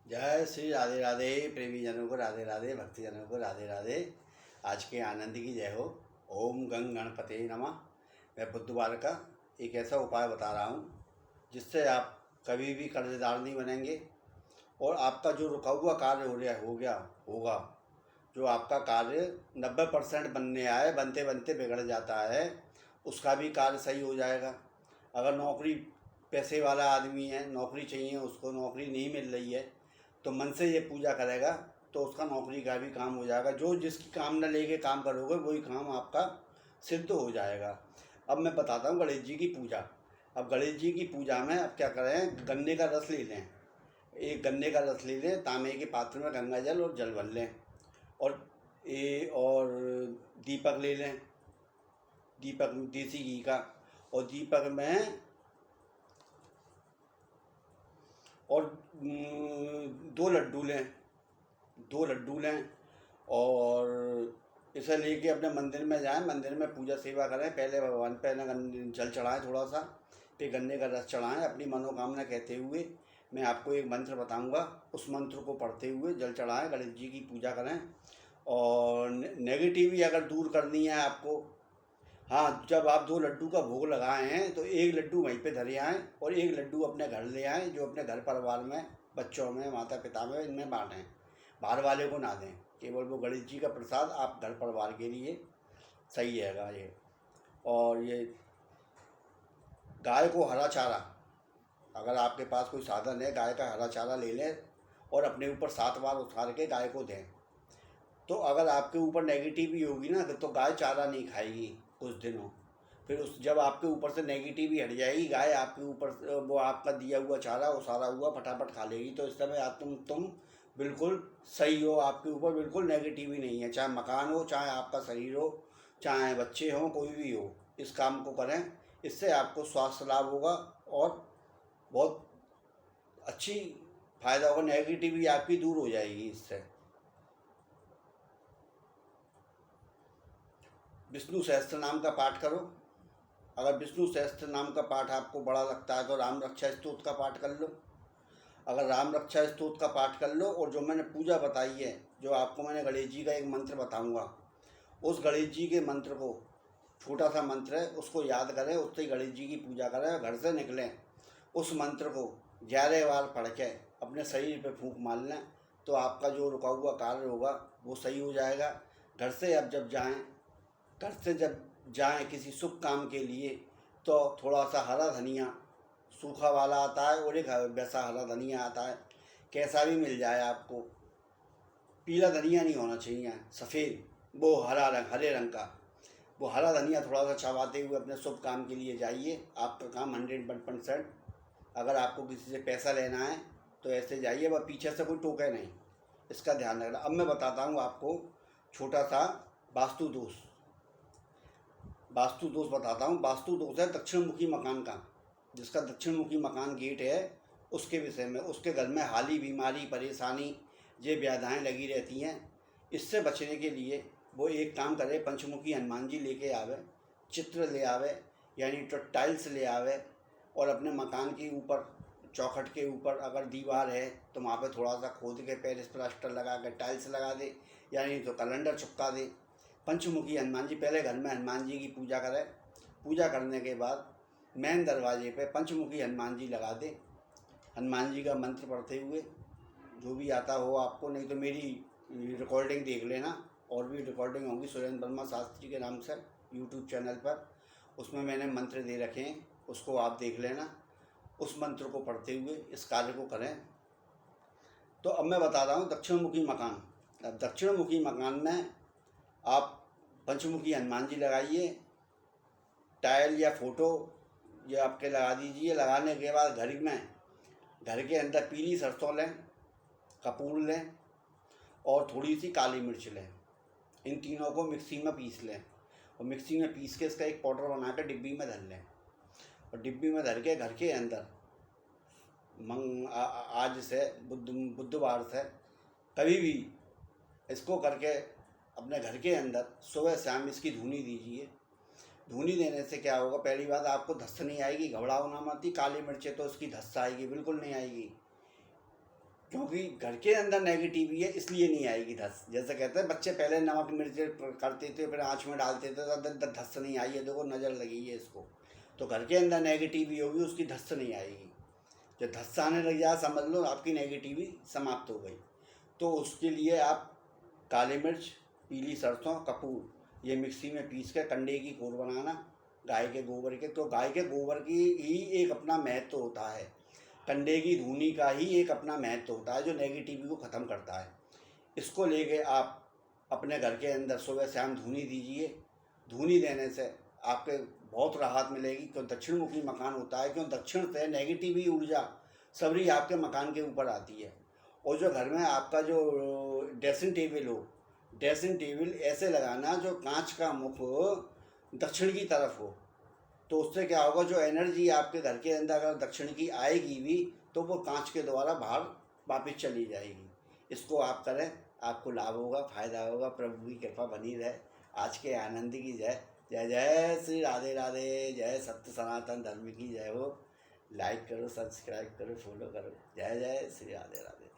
जय श्री राधे राधे। प्रेमी जनों को राधे राधे, भक्ति जनों को राधे राधे। आज के आनंद की जय हो। ओम गंग गणपते नमः। मैं बुधवार का एक ऐसा उपाय बता रहा हूँ जिससे आप कभी भी कर्जदार नहीं बनेंगे और आपका जो रुका हुआ कार्य हो गया होगा। जो आपका कार्य 90% बनने आए, बनते बनते बिगड़ जाता है, उसका भी कार्य सही हो जाएगा। अगर नौकरी पैसे वाला आदमी है, नौकरी चाहिए उसको, नौकरी नहीं मिल रही है, तो मन से ये पूजा करेगा तो उसका नौकरी का भी काम हो जाएगा। जो जिसकी कामना लेके काम करोगे वही काम आपका सिद्ध हो जाएगा। अब मैं बताता हूँ गणेश जी की पूजा। अब गणेश जी की पूजा में अब क्या करें, गन्ने का रस ले लें। एक गन्ने का रस ले लें, तांबे के पात्र में गंगा जल और जल भर लें। और दीपक ले लें, दीपक देसी घी का। और दीपक में और 2 लड्डू लें, 2 लड्डू लें। और इसे लेके अपने मंदिर में जाएं, मंदिर में पूजा सेवा करें। पहले भगवान पे जल चढ़ाएं थोड़ा सा, फिर गन्ने का रस चढ़ाएं अपनी मनोकामना कहते हुए। मैं आपको एक मंत्र बताऊंगा, उस मंत्र को पढ़ते हुए जल चढ़ाएं, गणेश जी की पूजा करें। और नेगेटिविटी अगर दूर करनी है आपको, हाँ, जब आप 2 लड्डू का भोग लगाए हैं तो 1 लड्डू वहीं पे धरे आएँ और 1 लड्डू अपने घर ले आएँ, जो अपने घर परिवार में, बच्चों में, माता पिता में, इनमें बांटें। बाहर वाले को ना दें। केवल वो गणेश जी का प्रसाद आप घर परिवार के लिए सही रहेगा ये। और ये गाय को हरा चारा, अगर आपके पास कोई साधन है, गाय का हरा चारा ले लें और अपने ऊपर 7 बार उतार के गाय को दें। तो अगर आपके ऊपर नेगेटिव ही होगी ना, तो गाय चारा नहीं खाएगी कुछ दिनों। फिर उस जब आपके ऊपर से नेगेटिव ही हट जाएगी, गाय आपके ऊपर वो आपका दिया हुआ चारा उसारा हुआ फटाफट खा लेगी। तो इस समय आप तुम बिल्कुल सही हो, आपके ऊपर बिल्कुल नेगेटिव ही नहीं है। चाहे मकान हो, चाहे आपका शरीर हो, चाहे बच्चे हों, कोई भी हो, इस काम को करें। इससे आपको स्वास्थ्य लाभ होगा और बहुत अच्छी फायदा होगा। नेगेटिव आपकी दूर हो जाएगी इससे। विष्णु सहस्त्र नाम का पाठ करो। अगर विष्णु सहस्त्र नाम का पाठ आपको बड़ा लगता है तो राम रक्षा स्तोत्र का पाठ कर लो। अगर राम रक्षा स्तोत्र का पाठ कर लो, और जो मैंने पूजा बताई है, जो आपको मैंने गणेश जी का एक मंत्र बताऊंगा, उस गणेश जी के मंत्र को, छोटा सा मंत्र है, उसको याद करें, उससे गणेश जी की पूजा करें। घर से निकलें, उस मंत्र को 11 बार पढ़ के अपने शरीर पे फूंक मार लें, तो आपका जो रुका हुआ कार्य होगा वो सही हो जाएगा। घर से अब जब जाएं, घर से जब जाएं किसी शुभ काम के लिए, तो थोड़ा सा हरा धनिया, सूखा वाला आता है और एक वैसा हरा धनिया आता है, कैसा भी मिल जाए आपको। पीला धनिया नहीं होना चाहिए, सफ़ेद, वो हरे रंग का। वो हरा धनिया थोड़ा सा चबाते हुए अपने शुभ काम के लिए जाइए, आपका काम 100%। अगर आपको किसी से पैसा लेना है तो ऐसे जाइए, वह पीछे से कोई टोके नहीं, इसका ध्यान रखना। अब मैं बताता हूँ आपको छोटा सा वास्तु दोष। वास्तु दोष बताता हूँ। वास्तु दोष है दक्षिण मुखी मकान का। जिसका दक्षिण मुखी मकान गेट है, उसके विषय में, उसके घर में हाली, बीमारी, परेशानी, ये व्याधाएँ लगी रहती हैं। इससे बचने के लिए वो एक काम करे, पंचमुखी हनुमान जी लेके आवे, चित्र ले आवे, यानी तो टाइल्स ले आवे, और अपने मकान के ऊपर, चौखट के ऊपर अगर दीवार है तो वहाँ पे थोड़ा सा खोद के पेरिस प्लास्टर लगा के टाइल्स लगा दे, यानी तो कैलेंडर चिपका दे। पंचमुखी हनुमान जी, पहले घर में हनुमान जी की पूजा करें। पूजा करने के बाद मेन दरवाजे पे पंचमुखी हनुमान जी लगा दे, हनुमान जी का मंत्र पढ़ते हुए। जो भी आता हो आपको, नहीं तो मेरी रिकॉर्डिंग देख लेना, और भी रिकॉर्डिंग होंगी सुरेंद्र वर्मा शास्त्री के नाम से यूट्यूब चैनल पर, उसमें मैंने मंत्र दे रखे हैं, उसको आप देख लेना। उस मंत्र को पढ़ते हुए इस कार्य को करें। तो अब मैं बता रहा हूँ दक्षिण मुखी मकान। अब दक्षिण मुखी मकान में आप पंचमुखी हनुमान जी लगाइए, टाइल या फोटो ये आपके लगा दीजिए। लगाने के बाद घर के अंदर पीली सरसों लें, कपूर लें और थोड़ी सी काली मिर्च लें। इन तीनों को मिक्सी में पीस लें, और मिक्सी में पीस के इसका एक पाउडर बना कर डिब्बी में धर लें। और डिब्बी में धर के घर के अंदर आज से बुधवार से कभी भी इसको करके अपने घर के अंदर सुबह शाम इसकी धुनी दीजिए। धुनी देने से क्या होगा, पहली बात आपको धस नहीं आएगी, घबराओ ना मत। काली मिर्चें तो इसकी धस आएगी, बिल्कुल नहीं आएगी। क्योंकि घर के अंदर नेगेटिविटी है इसलिए नहीं आएगी धस। जैसे कहते हैं बच्चे पहले नमक मिर्च करते थे, फिर आँच में डालते थे तो धस नहीं आई है, देखो नज़र लगी है इसको। तो घर के अंदर नेगेटिविटी होगी, उसकी धस नहीं आएगी। जब धस आने लग जाए समझ लो आपकी नेगेटिविटी समाप्त हो गई। तो उसके लिए आप काली मिर्च, पीली सरसों, कपूर ये मिक्सी में पीस के कंडे की कोर बनाना गाय के गोबर के। तो गाय के गोबर की ही एक अपना महत्व होता है, कंडे की धूनी का ही एक अपना महत्व होता है जो नेगेटिविटी को ख़त्म करता है। इसको लेके आप अपने घर के अंदर सुबह शाम धूनी दीजिए। धूनी देने से आपके बहुत राहत मिलेगी। क्यों दक्षिण मुखी मकान होता है, क्यों दक्षिण से नेगेटिव ऊर्जा सबरी आपके मकान के ऊपर आती है। और जो घर में आपका जो ड्रेसिंग टेबल हो, ड्रेसिंग टेबल ऐसे लगाना जो कांच का मुख दक्षिण की तरफ हो। तो उससे क्या होगा, जो एनर्जी आपके घर के अंदर अगर दक्षिण की आएगी भी तो वो कांच के द्वारा बाहर वापस चली जाएगी। इसको आप करें, आपको लाभ होगा, फायदा होगा। प्रभु की कृपा बनी रहे। आज के आनंद की जय। जय जय श्री राधे राधे। जय सत्य सनातन धर्म की जय हो। लाइक करो, सब्सक्राइब करो, फॉलो करो। जय जय श्री राधे राधे।